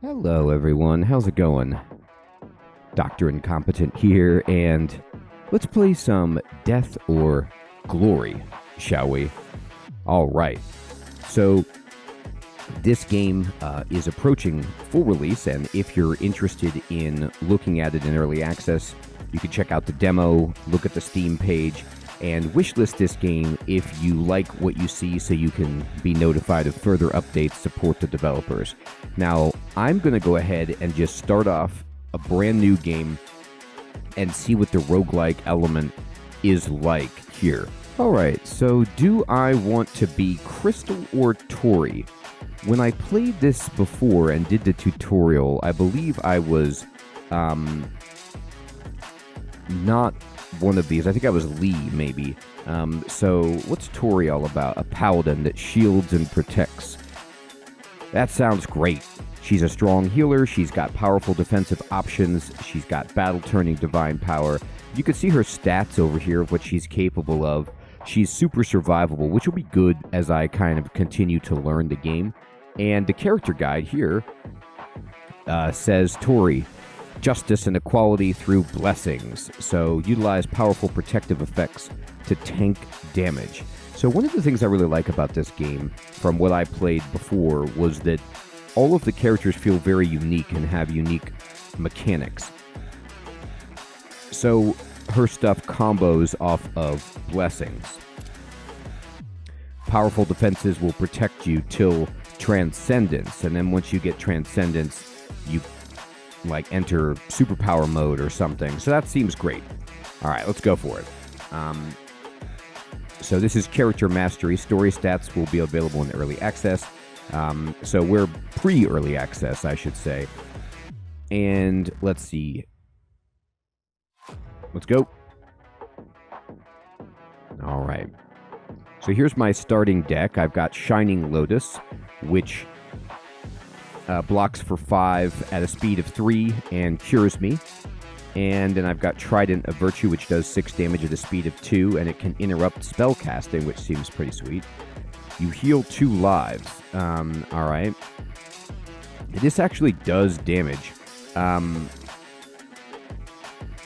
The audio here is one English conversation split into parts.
Hello, everyone. How's it going? Dr. Incompetent here, and let's play some Death or Glory, shall we? All right. So, this game is approaching full release, and if you're interested in looking at it in early access, you can check out the demo, look at the Steam page, and wishlist this game if you like what you see so you can be notified of further updates, support the developers. Now, I'm going to go ahead and just start off a brand new game and see what the roguelike element is like here. Alright, so do I want to be Crystal or Tori? When I played this before and did the tutorial, I believe I was not one of these. I think I was Lee, maybe. So what's Tori all about? A paladin that shields and protects. That sounds great. She's a strong healer. She's got powerful defensive options. She's got battle-turning divine power. You can see her stats over here of what she's capable of. She's super survivable, which will be good as I kind of continue to learn the game. And the character guide here says Tori, justice and equality through blessings. So utilize powerful protective effects to tank damage. So one of the things I really like about this game from what I played before was that all of the characters feel very unique and have unique mechanics. So her stuff combos off of blessings. Powerful defenses will protect you till Transcendence, and then once you get Transcendence, you like enter superpower mode or something. So that seems great. All right, let's go for it. So this is character mastery. Story stats will be available in early access. So we're pre-early access, I should say. And let's see. Let's go. All right. So here's my starting deck. I've got Shining Lotus, which blocks for 5 at a speed of 3 and cures me. And then I've got Trident of Virtue, which does 6 damage at a speed of 2, and it can interrupt spell casting, which seems pretty sweet. You heal 2 lives. All right. This actually does damage. And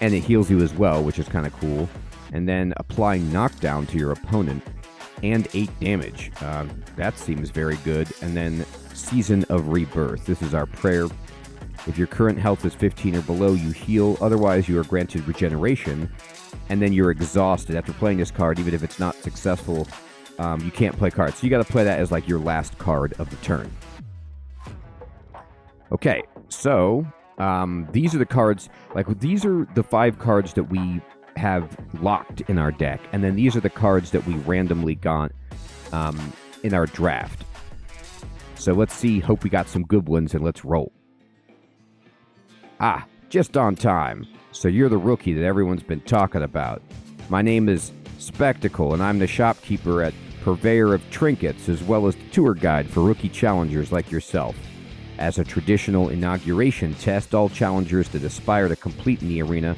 it heals you as well, which is kind of cool. And then applying knockdown to your opponent and 8 damage. That seems very good. And then Season of Rebirth. This is our prayer. If your current health is 15 or below, you heal. Otherwise, you are granted regeneration. And then you're exhausted. After playing this card, even if it's not successful, you can't play cards. So you got to play that as like your last card of the turn. Okay, so these are the cards. Like these are the 5 cards that we have locked in our deck, and then these are the cards that we randomly got in our draft. So let's see. Hope we got some good ones, and let's roll. Ah, just on time. So you're the rookie that everyone's been talking about. My name is Spectacle, and I'm the shopkeeper at Purveyor of Trinkets, as well as the tour guide for rookie challengers like yourself. As a traditional inauguration test, all challengers that aspire to complete in the arena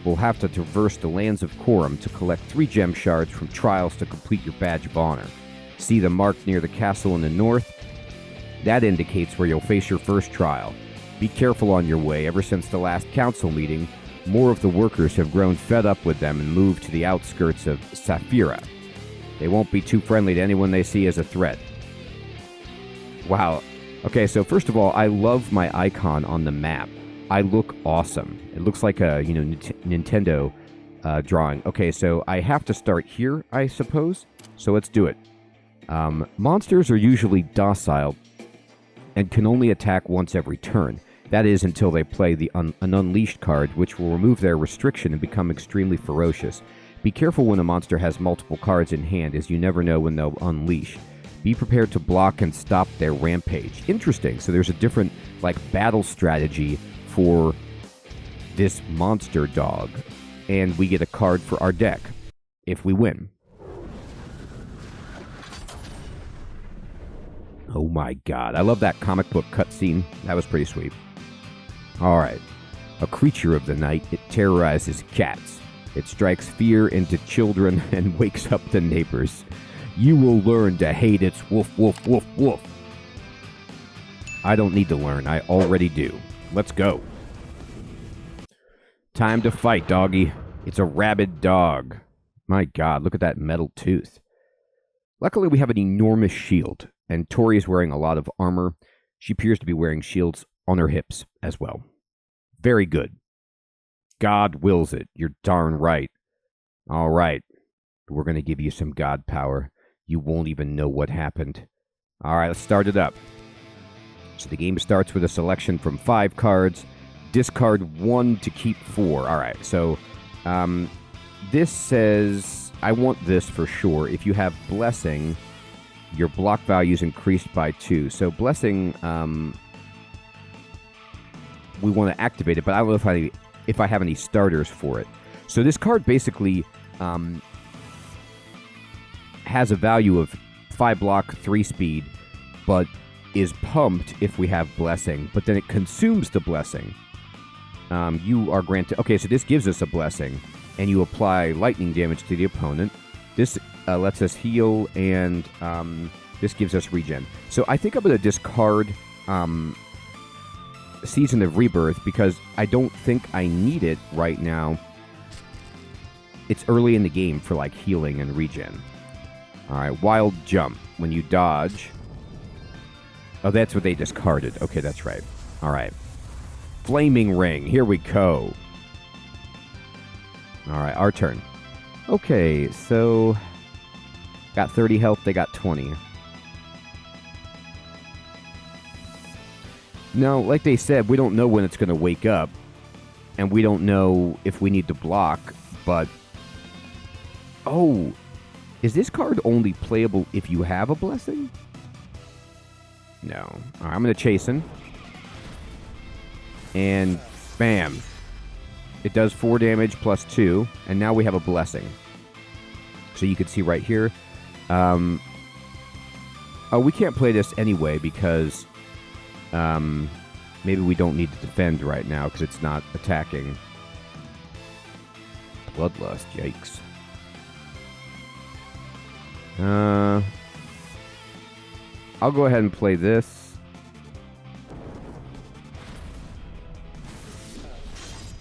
will have to traverse the lands of Corum to collect 3 gem shards from trials to complete your badge of honor. See the mark near the castle in the north? That indicates where you'll face your first trial. Be careful on your way. Ever since the last council meeting, more of the workers have grown fed up with them and moved to the outskirts of Saphira. They won't be too friendly to anyone they see as a threat. Wow. Okay, so first of all, I love my icon on the map. I look awesome. It looks like a, Nintendo drawing. Okay, so I have to start here, I suppose. So let's do it. Monsters are usually docile and can only attack once every turn. That is until they play an Unleashed card, which will remove their restriction and become extremely ferocious. Be careful when a monster has multiple cards in hand, as you never know when they'll unleash. Be prepared to block and stop their rampage. Interesting. So there's a different, battle strategy for this monster dog. And we get a card for our deck if we win. Oh my god. I love that comic book cutscene. That was pretty sweet. Alright. A creature of the night, it terrorizes cats. It strikes fear into children and wakes up the neighbors. You will learn to hate its woof, woof, woof, woof. I don't need to learn. I already do. Let's go. Time to fight, doggy. It's a rabid dog. My God, look at that metal tooth. Luckily, we have an enormous shield, and Tori is wearing a lot of armor. She appears to be wearing shields on her hips as well. Very good. God wills it. You're darn right. All right. We're going to give you some God power. You won't even know what happened. All right, let's start it up. So the game starts with a selection from 5 cards. Discard 1 to keep 4. All right, so this says, I want this for sure. If you have Blessing, your block value is increased by 2. So Blessing, we want to activate it, but I don't know if I have any starters for it. So this card basically has a value of 5 block, 3 speed, but is pumped if we have Blessing, but then it consumes the Blessing. You are granted... Okay, so this gives us a Blessing, and you apply lightning damage to the opponent. This lets us heal, and this gives us regen. So I think I'm going to discard Season of Rebirth, because I don't think I need it right now. It's early in the game for, like, healing and regen. All right, Wild Jump. When you dodge... Oh, that's what they discarded. Okay, that's right. All right. Flaming Ring. Here we go. All right, our turn. Okay, so... Got 30 health, they got 20. Now, like they said, we don't know when it's going to wake up. And we don't know if we need to block, but... Oh! Is this card only playable if you have a Blessing? No. All right, I'm going to Chasten. And bam. It does 4 damage plus 2. And now we have a Blessing. So you can see right here. Oh, we can't play this anyway because maybe we don't need to defend right now because it's not attacking. Bloodlust. Yikes. I'll go ahead and play this.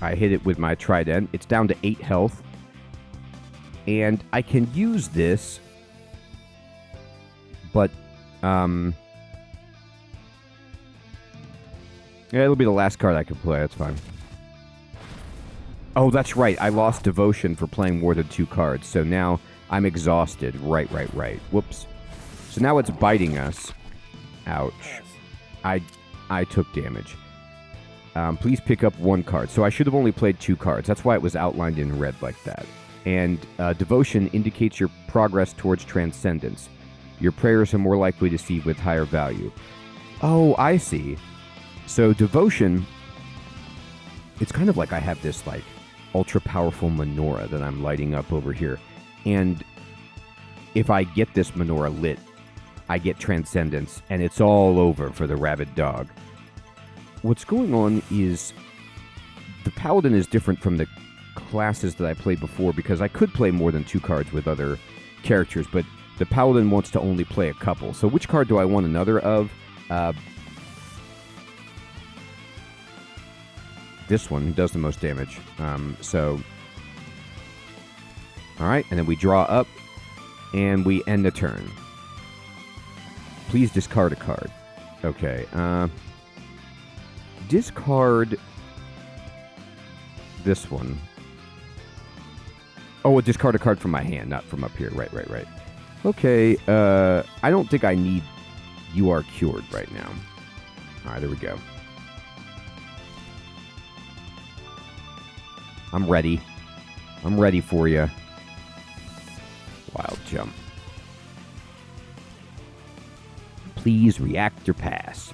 I hit it with my trident. It's down to 8 health. And I can use this, but yeah, it'll be the last card I can play. That's fine. Oh, that's right. I lost Devotion for playing more than 2 cards. So now I'm exhausted. Right. Whoops. So now it's biting us. Ouch. I took damage. Please pick up 1 card. So I should have only played 2 cards. That's why it was outlined in red like that. And Devotion indicates your progress towards Transcendence. Your prayers are more likely to see with higher value. Oh, I see. So Devotion, it's kind of like I have this like ultra powerful menorah that I'm lighting up over here. And if I get this menorah lit, I get Transcendence, and it's all over for the rabid dog. What's going on is the Paladin is different from the classes that I played before because I could play more than 2 cards with other characters, but the Paladin wants to only play a couple. So which card do I want another of? This one does the most damage. All right, and then we draw up, and we end the turn. Please discard a card. Okay. Discard this one. Oh, discard a card from my hand, not from up here. Right. Okay, I don't think I need You Are Cured right now. All right, there we go. I'm ready. I'm ready for you. Wild Jump. Please react or pass.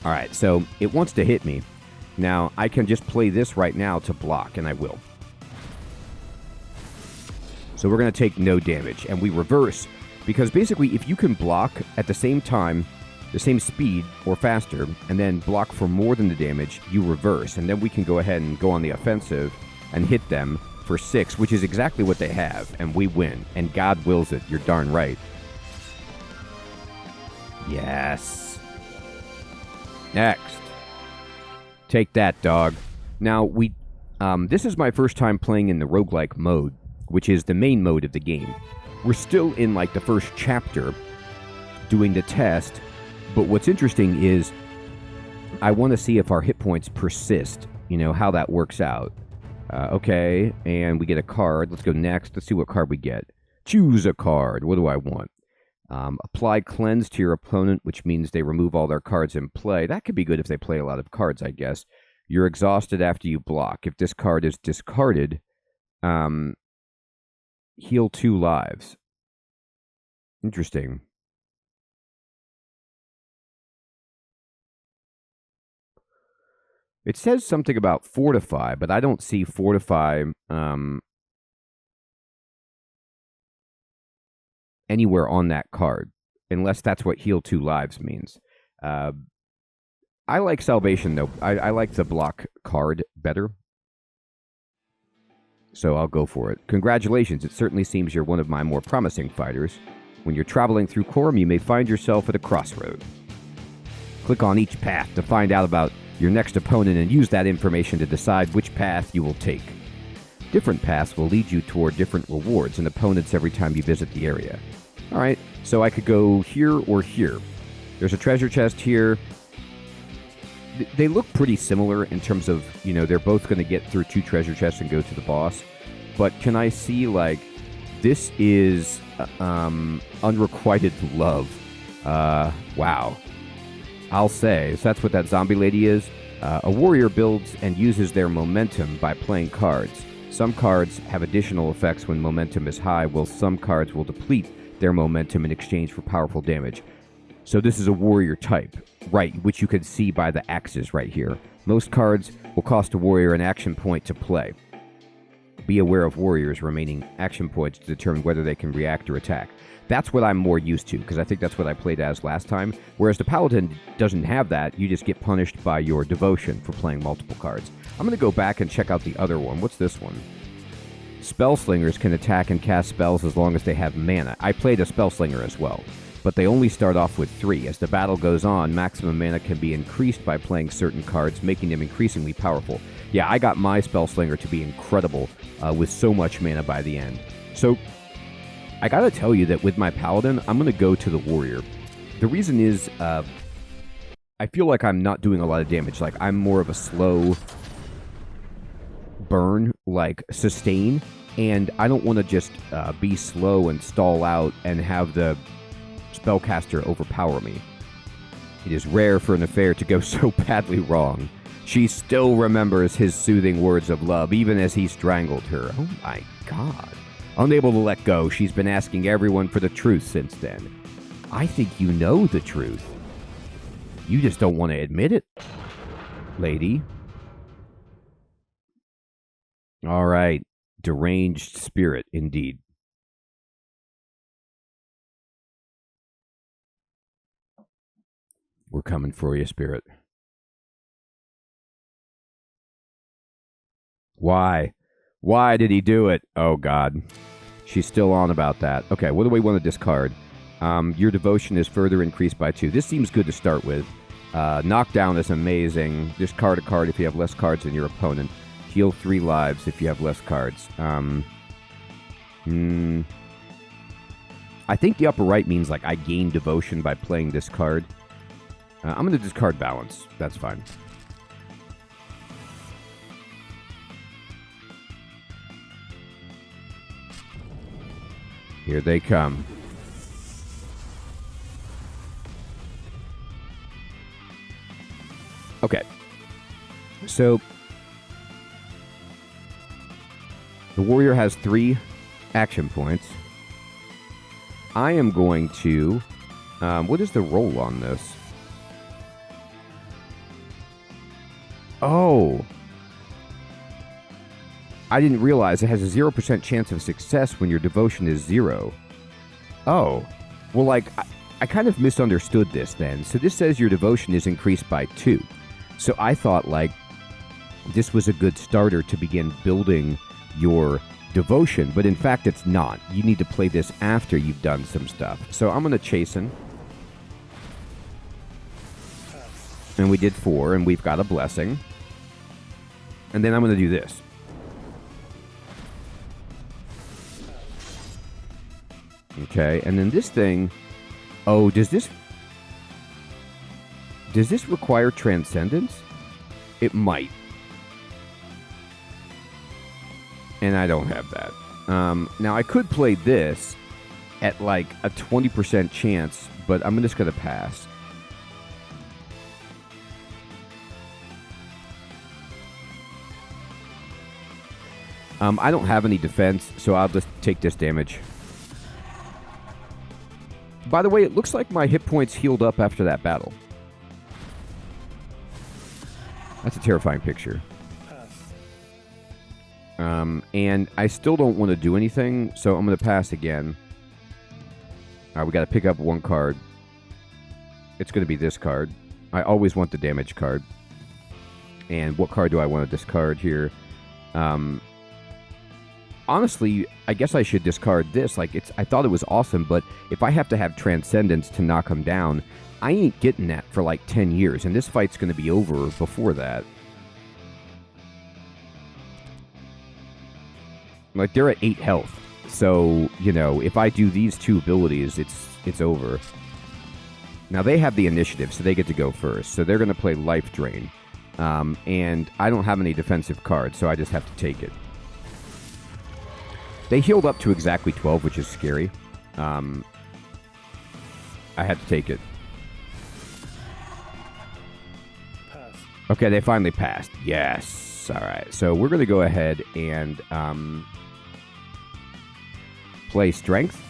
All right, so it wants to hit me. Now, I can just play this right now to block, and I will. So we're going to take no damage, and we reverse, because basically if you can block at the same time, the same speed or faster, and then block for more than the damage, you reverse, and then we can go ahead and go on the offensive and hit them for 6, which is exactly what they have, and we win, and God wills it. You're darn right. Yes. Next. Take that, dog. Now, this is my first time playing in the roguelike mode, which is the main mode of the game. We're still in, like, the first chapter doing the test, but what's interesting is I want to see if our hit points persist, you know, how that works out. Okay, and we get a card. Let's go next. Let's see what card we get. Choose a card. What do I want? Apply cleanse to your opponent, which means they remove all their cards in play. That could be good if they play a lot of cards, I guess. You're exhausted after you block. If this card is discarded, heal 2 lives. Interesting. It says something about fortify, but I don't see fortify anywhere on that card, unless that's what heal 2 lives means. I like salvation, though. I like the block card better, so I'll go for it. Congratulations, it certainly seems you're one of my more promising fighters. When you're traveling through Corum, you may find yourself at a crossroad. Click on each path to find out about your next opponent and use that information to decide which path you will take. Different paths will lead you toward different rewards and opponents every time you visit the area. Alright, so I could go here or here. There's a treasure chest here. They look pretty similar in terms of, you know, they're both going to get through 2 treasure chests and go to the boss. But can I see, like, this is unrequited love. Wow. I'll say, so that's what that zombie lady is. A warrior builds and uses their momentum by playing cards. Some cards have additional effects when momentum is high, while some cards will deplete their momentum in exchange for powerful damage. So this is a warrior type, right, which you can see by the axes right here. Most cards will cost a warrior an action point to play. Be aware of warriors' remaining action points to determine whether they can react or attack. That's what I'm more used to, because I think that's what I played as last time. Whereas the Paladin doesn't have that. You just get punished by your devotion for playing multiple cards. I'm going to go back and check out the other one. What's this one? Spellslingers can attack and cast spells as long as they have mana. I played a Spellslinger as well, but they only start off with 3. As the battle goes on, maximum mana can be increased by playing certain cards, making them increasingly powerful. Yeah, I got my Spellslinger to be incredible with so much mana by the end. So I gotta tell you that with my Paladin, I'm gonna go to the Warrior. The reason is, I feel like I'm not doing a lot of damage. Like, I'm more of a slow burn, like sustain, and I don't want to just be slow and stall out and have the spellcaster overpower me. It is rare for an affair to go so badly wrong. She still remembers his soothing words of love, even as he strangled her. Oh my God. Unable to let go, she's been asking everyone for the truth since then. I think you know the truth. You just don't want to admit it, lady. All right. Deranged spirit, indeed. We're coming for you, spirit. Why? Why did he do it? Oh, God. She's still on about that. Okay, what do we want to discard? Your devotion is further increased by 2. This seems good to start with. Knockdown is amazing. Discard a card if you have less cards than your opponent. Heal 3 lives if you have less cards. I think the upper right means, like, I gain devotion by playing this card. I'm going to discard balance. That's fine. Here they come. Okay. So the warrior has 3 action points. I am going to... what is the roll on this? Oh. I didn't realize it has a 0% chance of success when your devotion is 0. Oh. Well, like, I kind of misunderstood this then. So this says your devotion is increased by 2. So I thought, like, this was a good starter to begin building your devotion. But in fact, it's not. You need to play this after you've done some stuff. So I'm going to chasten. And we did 4, and we've got a blessing. And then I'm going to do this. Okay, and then this thing... Oh, does this require Transcendence? It might. And I don't have that. Now, I could play this at like a 20% chance, but I'm just going to pass. I don't have any defense, so I'll just take this damage. By the way, it looks like my hit points healed up after that battle. That's a terrifying picture. And I still don't want to do anything, so I'm going to pass again. All right, we got to pick up 1 card. It's going to be this card. I always want the damage card. And what card do I want to discard here? Honestly, I guess I should discard this. Like, I thought it was awesome, but if I have to have Transcendence to knock him down, I ain't getting that for like 10 years, and this fight's going to be over before that. Like, they're at 8 health, so, you know, if I do these 2 abilities, it's over. Now, they have the initiative, so they get to go first, so they're going to play Life Drain. And I don't have any defensive cards, so I just have to take it. They healed up to exactly 12, which is scary. I had to take it. Pass. Okay, they finally passed. Yes. All right. So we're going to go ahead and play Strength.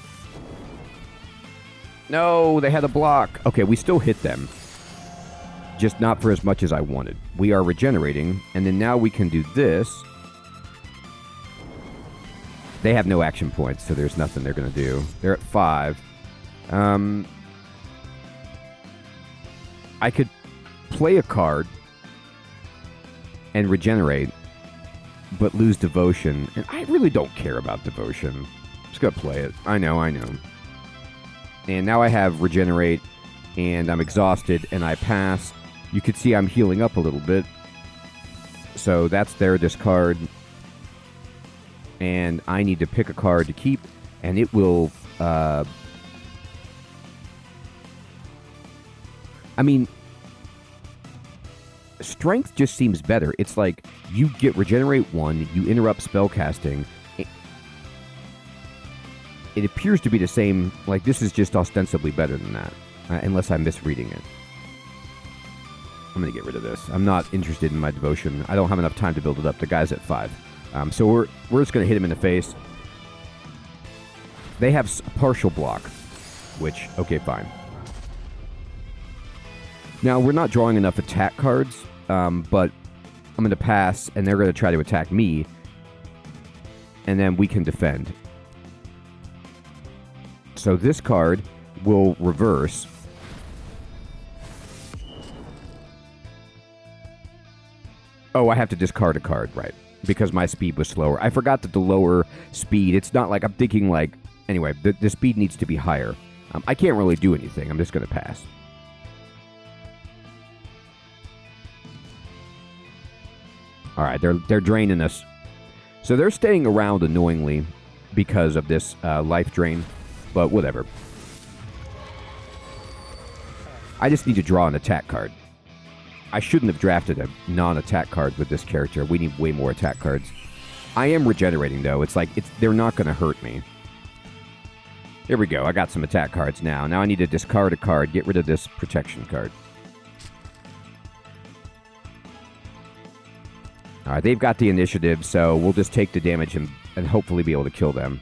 No, they had a block. Okay, we still hit them. Just not for as much as I wanted. We are regenerating, and then now we can do this. They have no action points, so there's nothing they're going to do. They're at 5. I could play a card and regenerate, but lose Devotion. And I really don't care about Devotion. Just going to play it. I know. And now I have Regenerate, and I'm exhausted, and I pass. You can see I'm healing up a little bit. So that's their discard. And I need to pick a card to keep, and it will... I mean, Strength just seems better. It's like, you get Regenerate 1, you interrupt spellcasting. It appears to be the same, like, this is just ostensibly better than that, unless I'm misreading it. I'm going to get rid of this. I'm not interested in my Devotion. I don't have enough time to build it up. The guy's at 5. So we're just going to hit him in the face. They have a partial block, which, okay, fine. Now, we're not drawing enough attack cards, but I'm going to pass, and they're going to try to attack me, and then we can defend. So this card will reverse. Oh, I have to discard a card, right? Because my speed was slower. I forgot that the lower speed, it's not like I'm thinking like... Anyway, the speed needs to be higher. I can't really do anything. I'm just going to pass. All right, they're draining us. So they're staying around annoyingly because of this life drain, but whatever. I just need to draw an attack card. I shouldn't have drafted a non-attack card with this character. We need way more attack cards. I am regenerating, though. It's like, they're not going to hurt me. Here we go. I got some attack cards now. Now I need to discard a card, get rid of this protection card. All right, they've got the initiative, so we'll just take the damage and hopefully be able to kill them.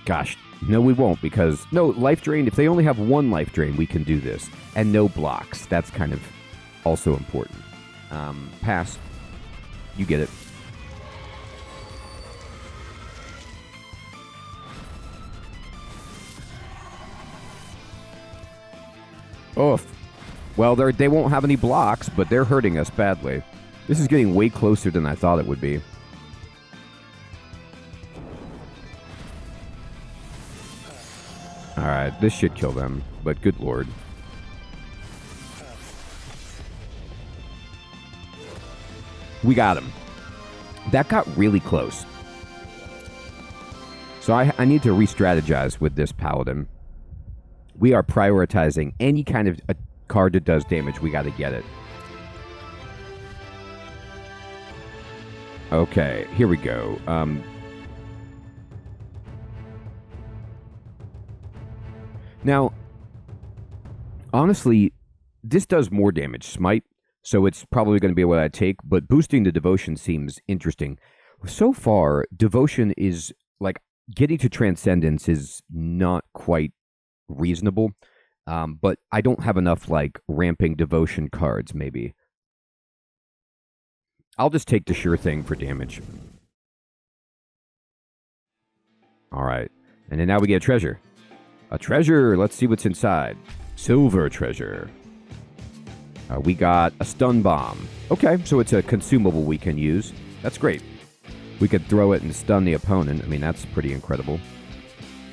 Gosh, no, we won't, because... No, life drain. If they only have 1 life drain, we can do this. And no blocks. That's kind of also important. Pass. You get it. Oh, well, they won't have any blocks, but they're hurting us badly. This is getting way closer than I thought it would be. All right, This should kill them, but good lord. We got him. That got really close. So I need to re-strategize with this paladin. We are prioritizing any kind of a card that does damage. We got to get it. Okay, here we go. Now, honestly, this does more damage. Smite. So it's probably going to be what I take, but boosting the devotion seems interesting. So far, devotion is, like, getting to transcendence is not quite reasonable, but I don't have enough, like, ramping devotion cards, maybe. I'll just take the sure thing for damage. All right, and then now we get a treasure. A treasure! Let's see what's inside. Silver treasure. We got a stun bomb. Okay, so it's a consumable we can use. That's great. We could throw it and stun the opponent. I mean, that's pretty incredible.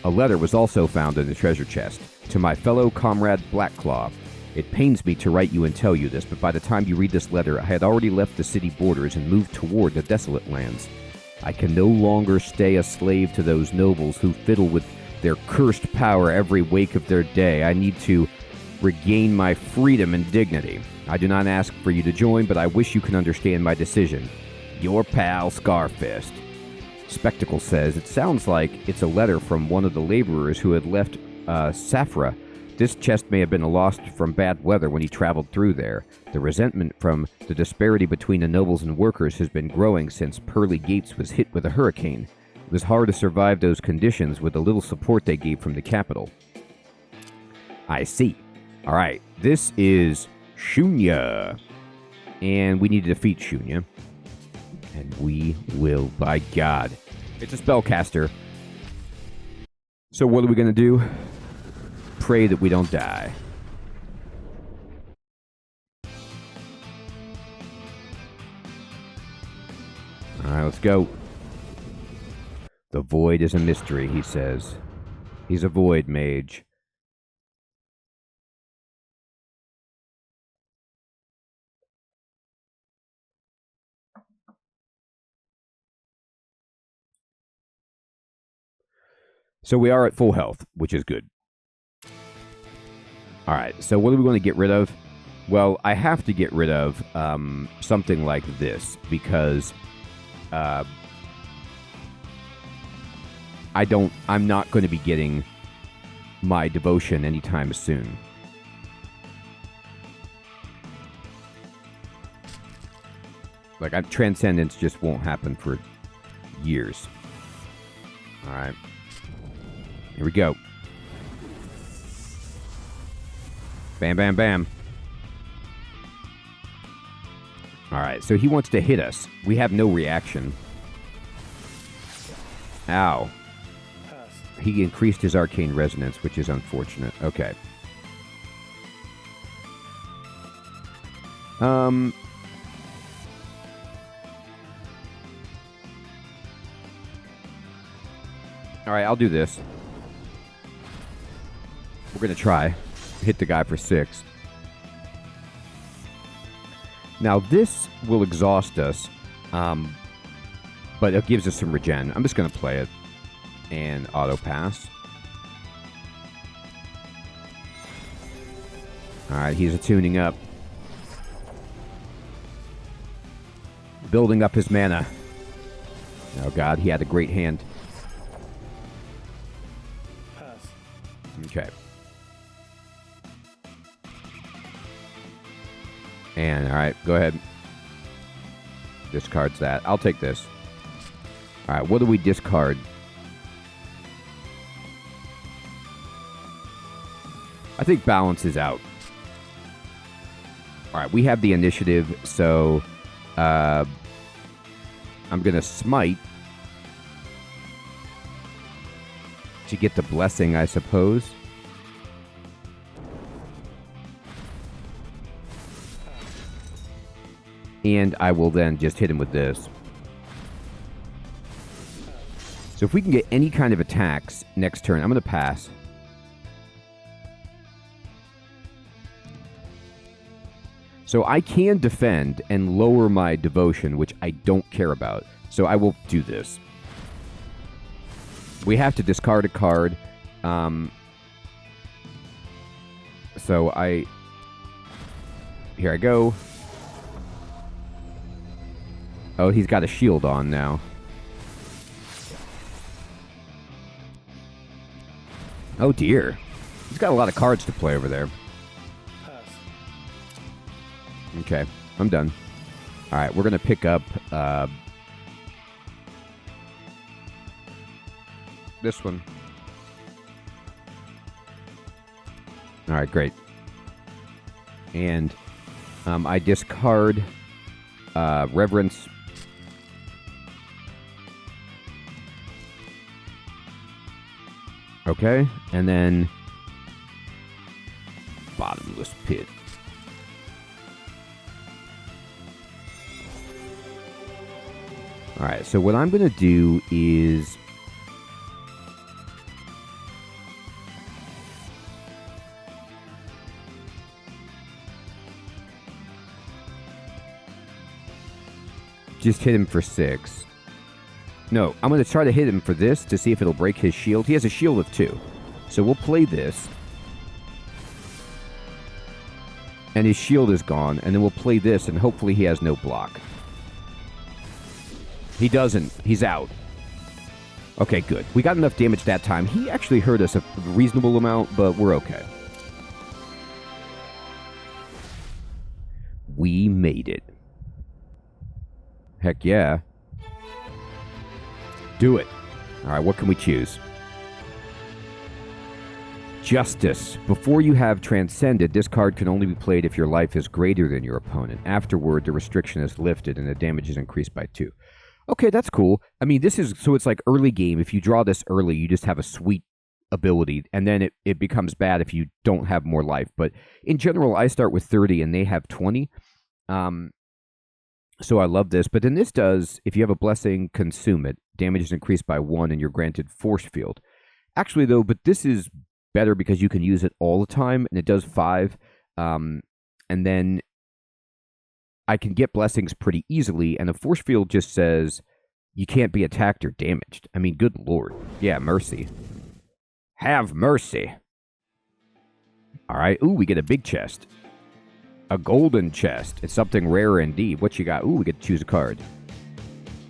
A letter was also found in the treasure chest. To my fellow comrade Blackclaw, it pains me to write you and tell you this, but by the time you read this letter, I had already left the city borders and moved toward the desolate lands. I can no longer stay a slave to those nobles who fiddle with their cursed power every wake of their day. I need to regain my freedom and dignity. I do not ask for you to join, but I wish you can understand my decision. Your pal, Scarfist. Spectacle says, it sounds like it's a letter from one of the laborers who had left Safra. This chest may have been lost from bad weather when he traveled through there. The resentment from the disparity between the nobles and workers has been growing since Pearly Gates was hit with a hurricane. It was hard to survive those conditions with the little support they gave from the capital. I see. All right, this is Shunya, and we need to defeat Shunya, and we will, by God. It's a spellcaster. So what are we going to do? Pray that we don't die. All right, let's go. The void is a mystery, he says. He's a void mage. So we are at full health, which is good. All right, so what are we going to get rid of? Well, I have to get rid of something like this because I'm not going to be getting my devotion anytime soon. Like, Transcendence just won't happen for years. All right. Here we go. Bam, bam, bam. All right, so he wants to hit us. We have no reaction. Ow. He increased his arcane resonance, which is unfortunate. Okay. All right, I'll do this. We're going to try. Hit the guy for 6. Now, this will exhaust us, but it gives us some regen. I'm just going to play it and auto-pass. All right, he's attuning up. Building up his mana. Oh, God, he had a great hand. Okay. And, all right, go ahead. Discards that. I'll take this. All right, what do we discard? I think balance is out. All right, we have the initiative, so I'm going to smite to get the blessing, I suppose. And I will then just hit him with this. So if we can get any kind of attacks next turn, I'm going to pass. So I can defend and lower my devotion, which I don't care about. So I will do this. We have to discard a card. So here I go. Oh, he's got a shield on now. Oh dear. He's got a lot of cards to play over there. Okay, I'm done. Alright, we're going to pick up this one. Alright, great. And I discard Reverence. Okay, and then Bottomless Pit. Alright, so what I'm going to do is just hit him for 6. No, I'm going to try to hit him for this to see if it'll break his shield. He has a shield of 2. So we'll play this. And his shield is gone. And then we'll play this, and hopefully he has no block. He doesn't. He's out. Okay, good. We got enough damage that time. He actually hurt us a reasonable amount, but we're okay. We made it. Heck yeah. Do it. All right, what can we choose? Justice. Before you have transcended, this card can only be played if your life is greater than your opponent. Afterward, the restriction is lifted and the damage is increased by 2. Okay, that's cool. I mean, this is, so it's like early game. If you draw this early, you just have a sweet ability, and then it becomes bad if you don't have more life. But in general, I start with 30 and they have 20. So I love this. But then this does, if you have a blessing, consume it. Damage is increased by 1 and you're granted force field. Actually, though, but this is better because you can use it all the time, and it does 5. And then I can get blessings pretty easily, and the force field just says you can't be attacked or damaged. I mean, good lord. Yeah, mercy. Have mercy. All right. Ooh, we get a big chest. A golden chest. It's something rare indeed. What you got? Ooh, we get to choose a card.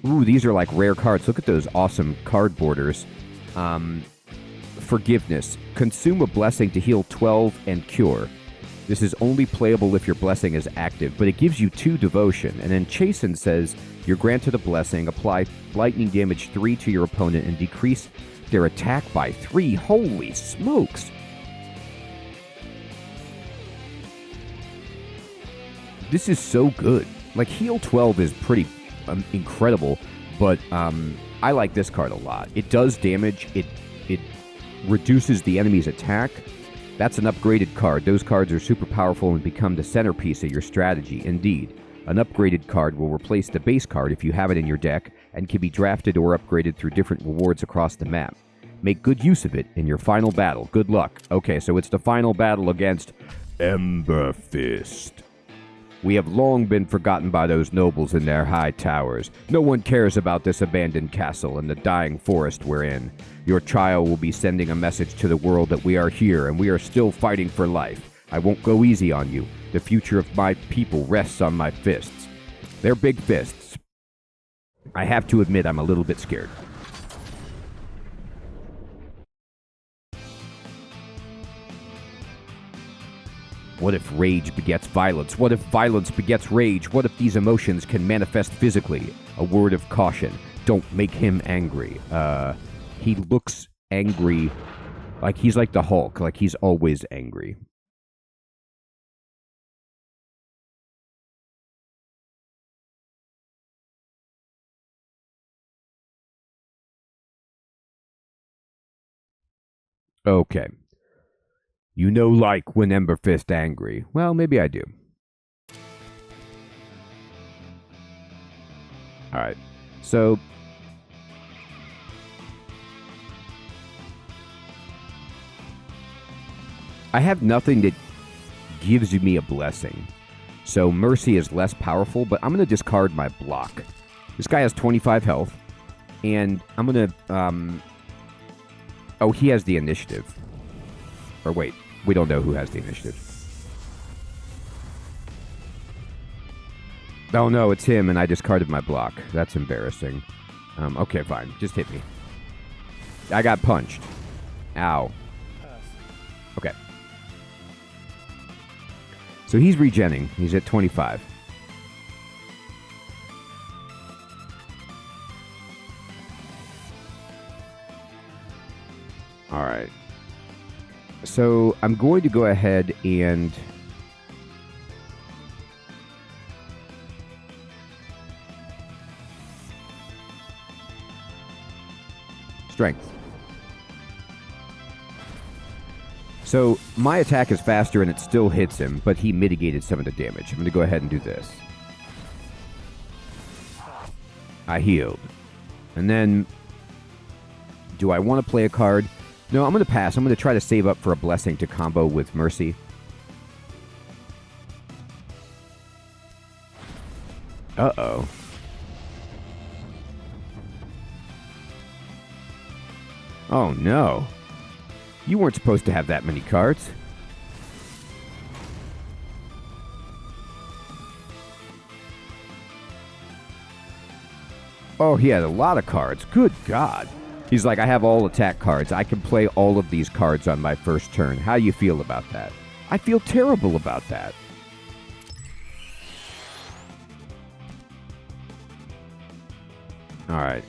Ooh, these are like rare cards. Look at those awesome card borders. Forgiveness. Consume a blessing to heal 12 and cure. This is only playable if your blessing is active, but it gives you 2 devotion. And then Chasten says, you're granted a blessing, apply lightning damage 3 to your opponent, and decrease their attack by 3. Holy smokes! This is so good. Like, heal 12 is pretty incredible, but I like this card a lot. It does damage. It reduces the enemy's attack. That's an upgraded card. Those cards are super powerful and become the centerpiece of your strategy. Indeed, an upgraded card will replace the base card if you have it in your deck and can be drafted or upgraded through different rewards across the map. Make good use of it in your final battle. Good luck. Okay, so it's the final battle against Ember Fist. We have long been forgotten by those nobles in their high towers. No one cares about this abandoned castle and the dying forest we're in. Your child will be sending a message to the world that we are here and we are still fighting for life. I won't go easy on you. The future of my people rests on my fists. They're big fists. I have to admit I'm a little bit scared. What if rage begets violence? What if violence begets rage? What if these emotions can manifest physically? A word of caution. Don't make him angry. He looks angry. Like he's like the Hulk. Like he's always angry. Okay. You know, like when Emberfist angry. Well, maybe I do. Alright. So I have nothing that gives me a blessing. So Mercy is less powerful, but I'm going to discard my block. This guy has 25 health, and I'm going to... Oh, he has the initiative. Or wait, we don't know who has the initiative. Oh no, it's him, and I discarded my block. That's embarrassing. Okay, fine. Just hit me. I got punched. Ow. Okay. So he's regenning. He's at 25. All right. So I'm going to go ahead and... Strength. So my attack is faster and it still hits him, but he mitigated some of the damage. I'm going to go ahead and do this. I healed. And then, do I want to play a card? No, I'm going to pass. I'm going to try to save up for a blessing to combo with Mercy. Uh-oh. Oh, no. You weren't supposed to have that many cards. Oh, he had a lot of cards. Good God. He's like, I have all attack cards. I can play all of these cards on my first turn. How do you feel about that? I feel terrible about that. All right.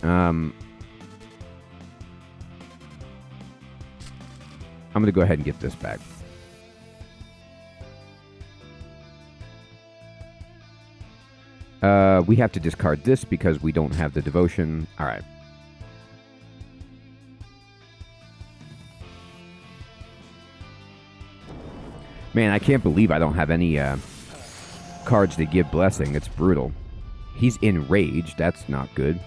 I'm going to go ahead and get this back. We have to discard this because we don't have the devotion. All right. Man, I can't believe I don't have any cards that give blessing. It's brutal. He's enraged. That's not good.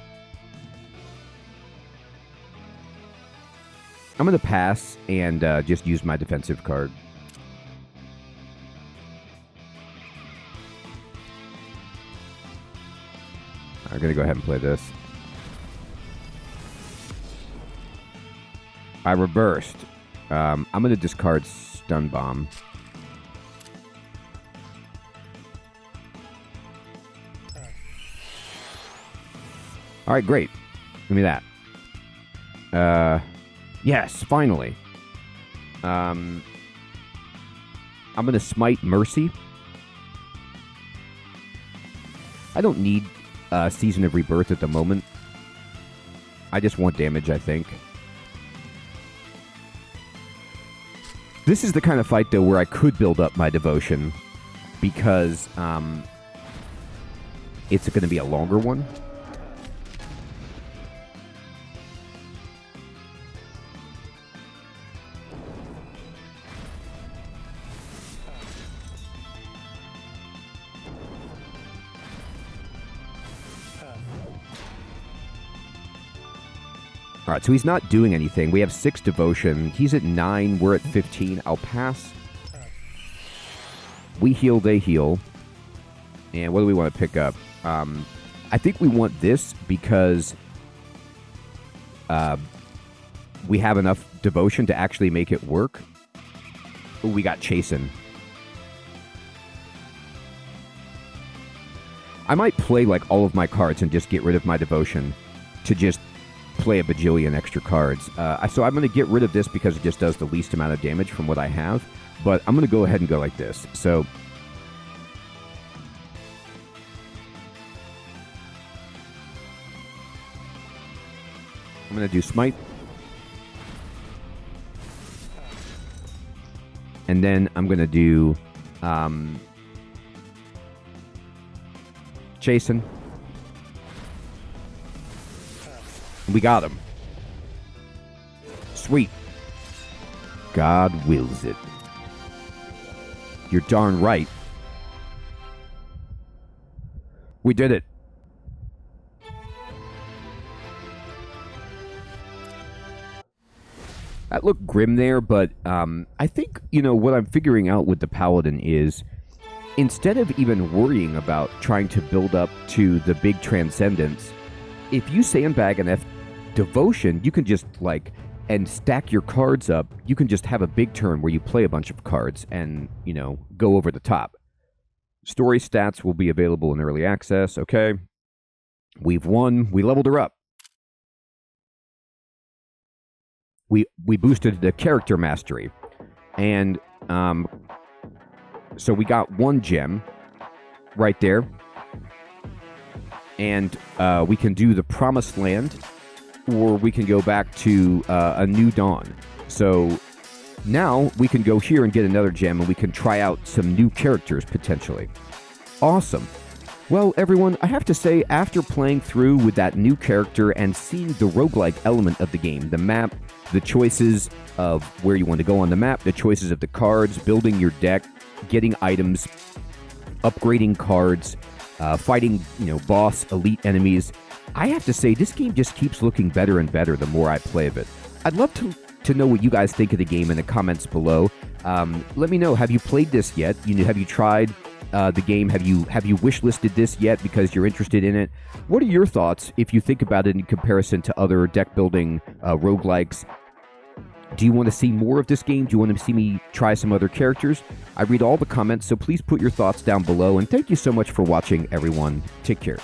I'm going to pass and just use my defensive card. I'm going to go ahead and play this. I reversed. I'm going to discard Stun Bomb. All right, great. Give me that. Yes, finally. I'm going to smite Mercy. I don't need Season of Rebirth at the moment. I just want damage, I think. This is the kind of fight, though, where I could build up my devotion because it's going to be a longer one. All right, so he's not doing anything. We have 6 devotion. He's at 9. We're at 15. I'll pass. We heal, they heal. And what do we want to pick up? I think we want this because we have enough devotion to actually make it work. Ooh, we got Chasen. I might play like all of my cards and just get rid of my devotion to just play a bajillion extra cards. So I'm going to get rid of this because it just does the least amount of damage from what I have. But I'm going to go ahead and go like this. So I'm going to do Smite. And then I'm going to do Chasen. We got him. Sweet. God wills it. You're darn right. We did it. That looked grim there, but I think, what I'm figuring out with the Paladin is instead of even worrying about trying to build up to the big transcendence, if you sandbag enough devotion, you can just and stack your cards up. You can just have a big turn where you play a bunch of cards and, go over the top. Story stats will be available in early access. Okay. We've won. We leveled her up. We boosted the character mastery. And so we got 1 gem right there. And we can do the Promised Land, or we can go back to A New Dawn. So now we can go here and get another gem, and we can try out some new characters potentially. Awesome. Well, everyone, I have to say, after playing through with that new character and seeing the roguelike element of the game, the map, the choices of where you want to go on the map, the choices of the cards, building your deck, getting items, upgrading cards, fighting, boss, elite enemies, I have to say, this game just keeps looking better and better the more I play of it. I'd love to know what you guys think of the game in the comments below. Let me know, have you played this yet? Have you tried the game? Have you wish-listed this yet because you're interested in it? What are your thoughts if you think about it in comparison to other deck-building roguelikes? Do you want to see more of this game? Do you want to see me try some other characters? I read all the comments, so please put your thoughts down below. And thank you so much for watching, everyone. Take care.